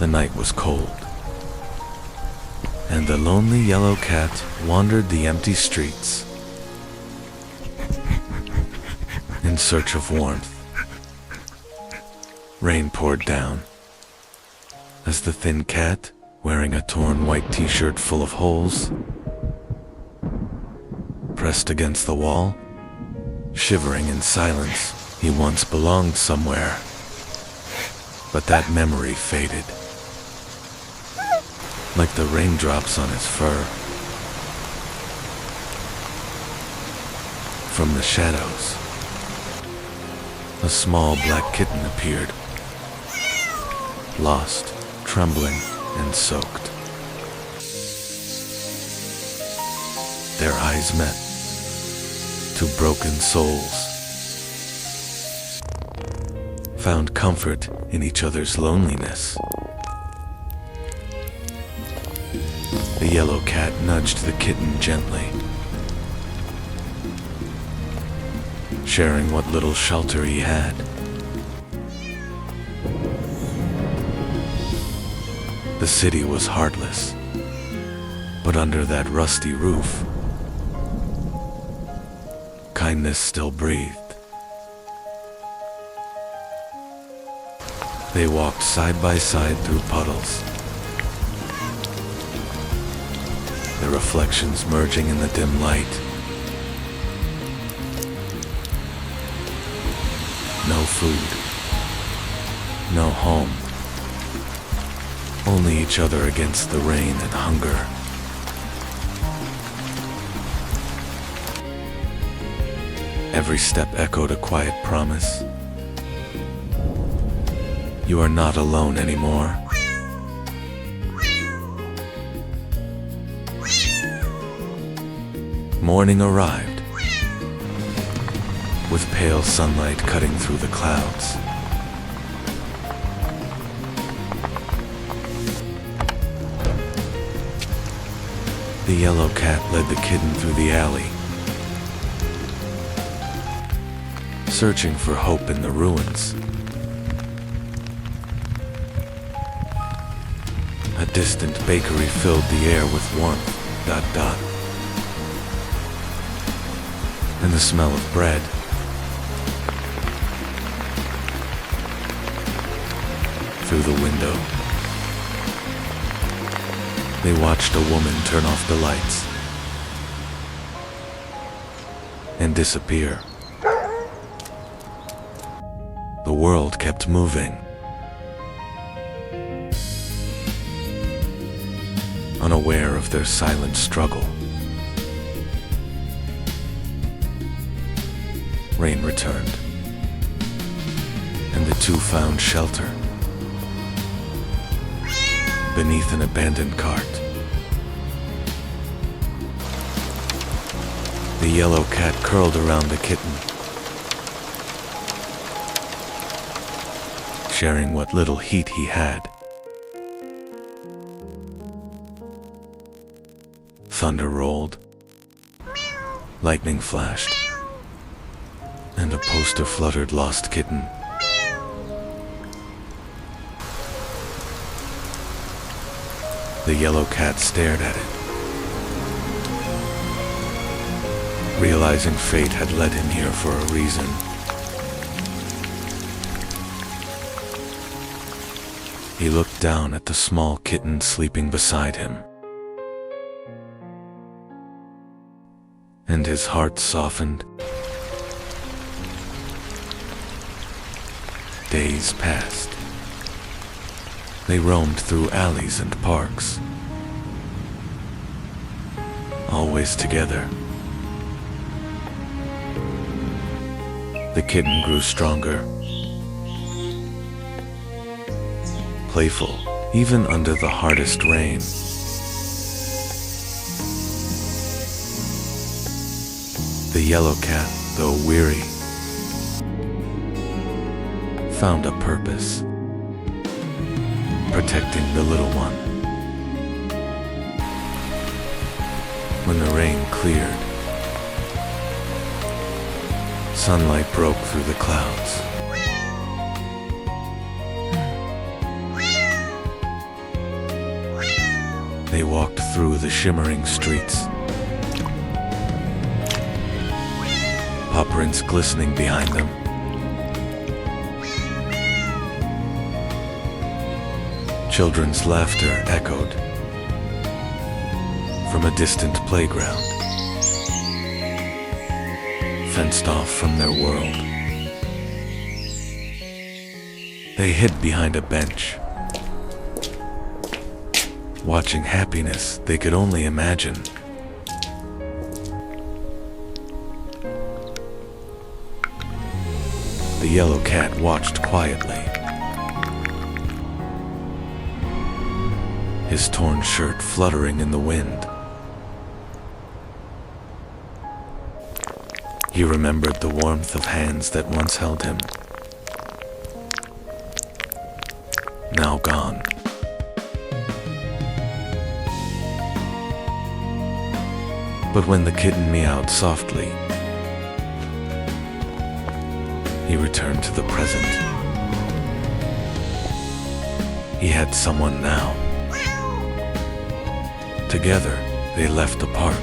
The night was cold, and the lonely yellow cat wandered the empty streets in search of warmth. Rain poured down as the thin cat, wearing a torn white t-shirt full of holes, pressed against the wall, shivering in silence. He once belonged somewhere, but that memory faded, like the raindrops on his fur. From the shadows, a small black kitten appeared, lost, trembling, and soaked. Their eyes met, two broken souls found comfort in each other's loneliness. The yellow cat nudged the kitten gently, sharing what little shelter he had. The city was heartless, but under that rusty roof, kindness still breathed. They walked side by side through puddles, their reflections merging in the dim light. No food, no home, only each other against the rain and hunger. Every step echoed a quiet promise. You are not alone anymore. Morning arrived, with pale sunlight cutting through the clouds. The yellow cat led the kitten through the alley, searching for hope in the ruins. A distant bakery filled the air with warmth, ... and the smell of bread. Through the window, they watched a woman turn off the lights and disappear. The world kept moving, unaware of their silent struggle. Rain returned, and the two found shelter beneath an abandoned cart. The yellow cat curled around the kitten, sharing what little heat he had. Thunder rolled, lightning flashed, and a poster fluttered lost kitten. The yellow cat stared at it, realizing fate had led him here for a reason. He looked down at the small kitten sleeping beside him, and his heart softened. Days passed. They roamed through alleys and parks, always together. The kitten grew stronger, playful, even under the hardest rain. The yellow cat, though weary, found a purpose: protecting the little one. When the rain cleared, sunlight broke through the clouds. They walked through the shimmering streets, paw prints glistening behind them. Children's laughter echoed from a distant playground, fenced off from their world. They hid behind a bench, watching happiness they could only imagine. The yellow cat watched quietly, his torn shirt fluttering in the wind. He remembered the warmth of hands that once held him, now gone. But when the kitten meowed softly, he returned to the present. He had someone now. Together, they left the park,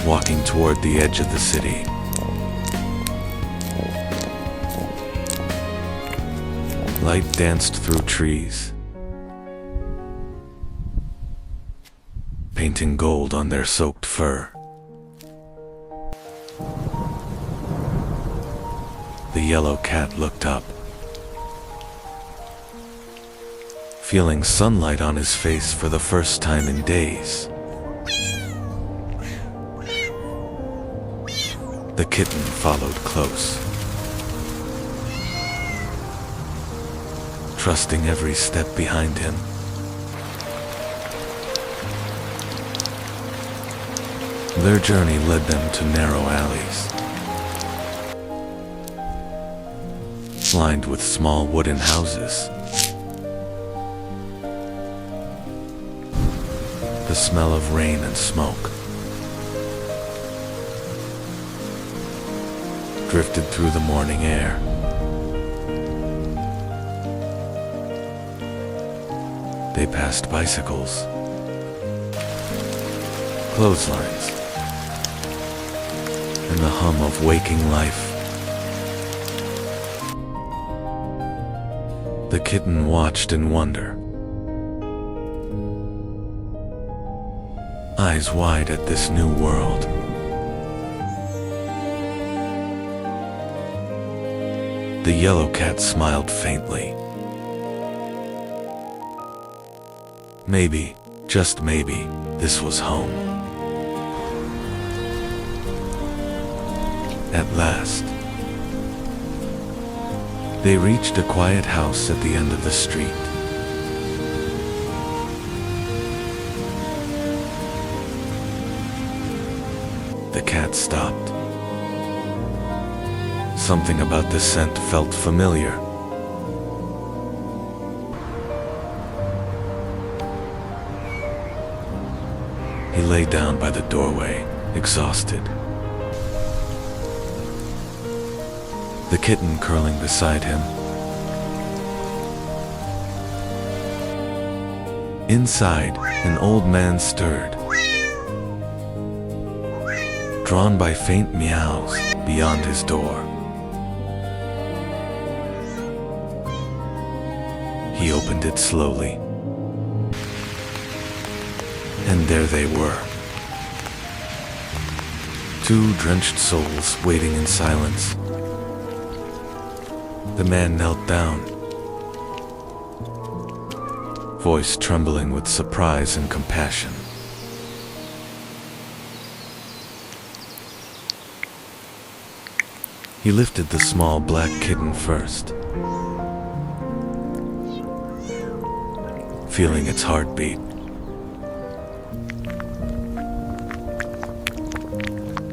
walking toward the edge of the city. Light danced through trees, painting gold on their soaked fur. The yellow cat looked up, feeling sunlight on his face for the first time in days. The kitten followed close, trusting every step behind him. Their journey led them to narrow alleys, lined with small wooden houses. The smell of rain and smoke drifted through the morning air. They passed bicycles, clotheslines, and the hum of waking life. The kitten watched in wonder, eyes wide at this new world. The yellow cat smiled faintly. Maybe, just maybe, this was home. At last, they reached a quiet house at the end of the street. The cat stopped. Something about the scent felt familiar. He lay down by the doorway, exhausted. The kitten curling beside him. Inside, an old man stirred, drawn by faint meows beyond his door. He opened it slowly, and there they were. Two drenched souls waiting in silence. The man knelt down, voice trembling with surprise and compassion. He lifted the small black kitten first, feeling its heartbeat.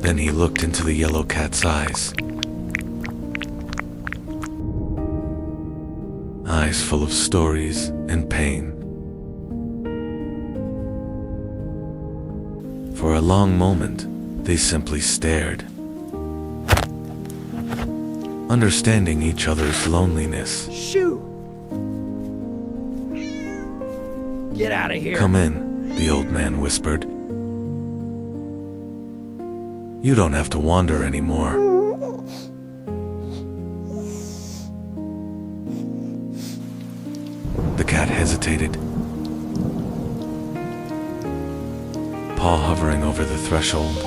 Then he looked into the yellow cat's eyes. Eyes full of stories and pain. For a long moment, they simply stared, understanding each other's loneliness. Shoo! Get out of here. "Come in," the old man whispered. "You don't have to wander anymore." The cat hesitated, paw hovering over the threshold.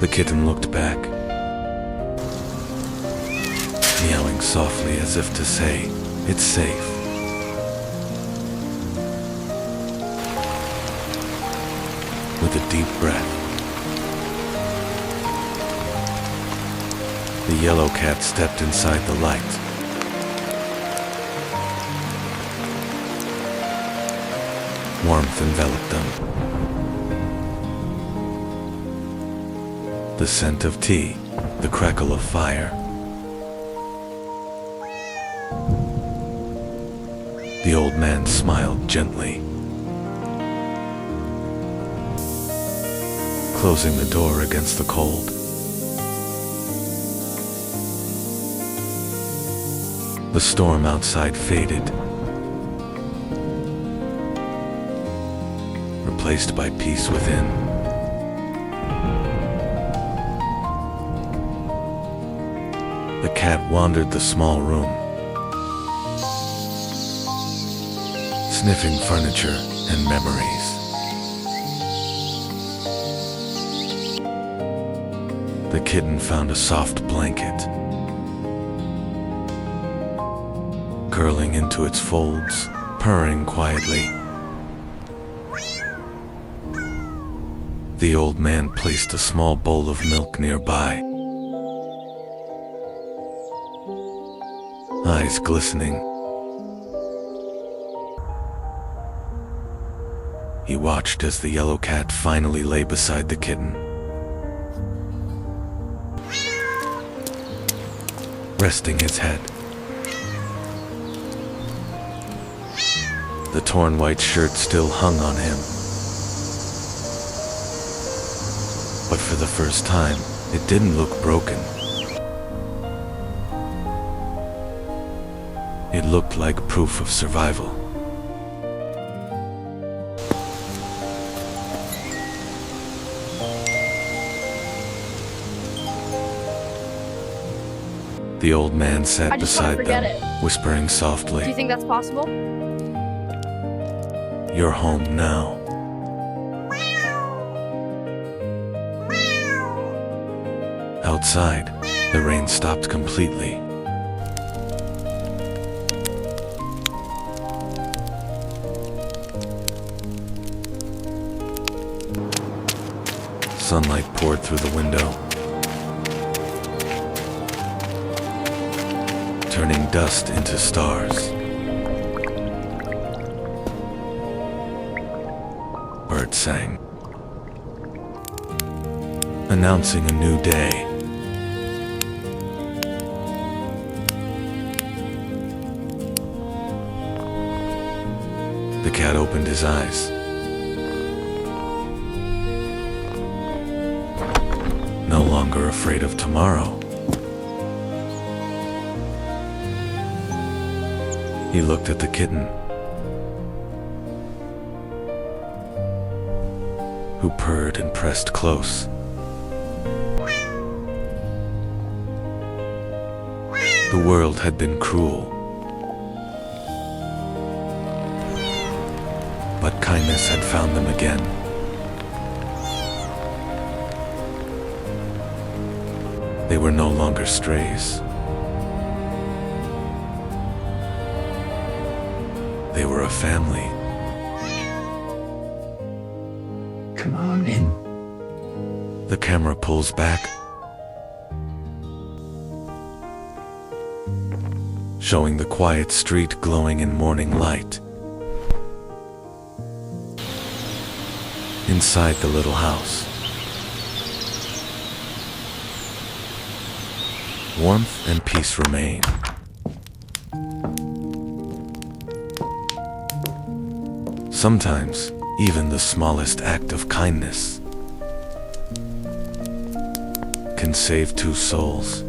The kitten looked back, meowing softly as if to say, "It's safe." With a deep breath, the yellow cat stepped inside the light. Warmth enveloped them. The scent of tea, the crackle of fire. The old man smiled gently, closing the door against the cold. The storm outside faded, replaced by peace within. The cat wandered the small room, sniffing furniture and memories. The kitten found a soft blanket, curling into its folds, purring quietly. The old man placed a small bowl of milk nearby, eyes glistening. He watched as the yellow cat finally lay beside the kitten, resting his head. The torn white shirt still hung on him, but for the first time, it didn't look broken. It looked like proof of survival. The old man sat beside them, whispering softly, Do you think that's possible? "You're home now." Outside, the rain stopped completely. Sunlight poured through the window, turning dust into stars. Birds sang, announcing a new day. The cat opened his eyes, no longer afraid of tomorrow. He looked at the kitten, who purred and pressed close. The world had been cruel, but kindness had found them again. They were no longer strays. They were a family. Come on in. The camera pulls back, showing the quiet street glowing in morning light. Inside the little house, warmth and peace remain. Sometimes, even the smallest act of kindness can save two souls.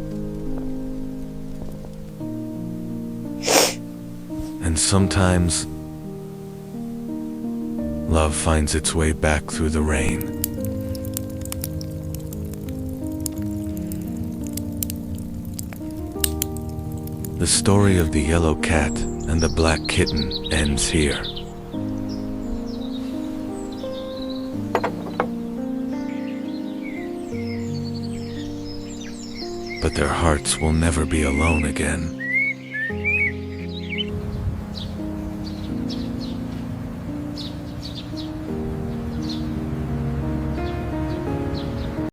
sometimes, love finds its way back through the rain. The story of the yellow cat and the black kitten ends here. But their hearts will never be alone again.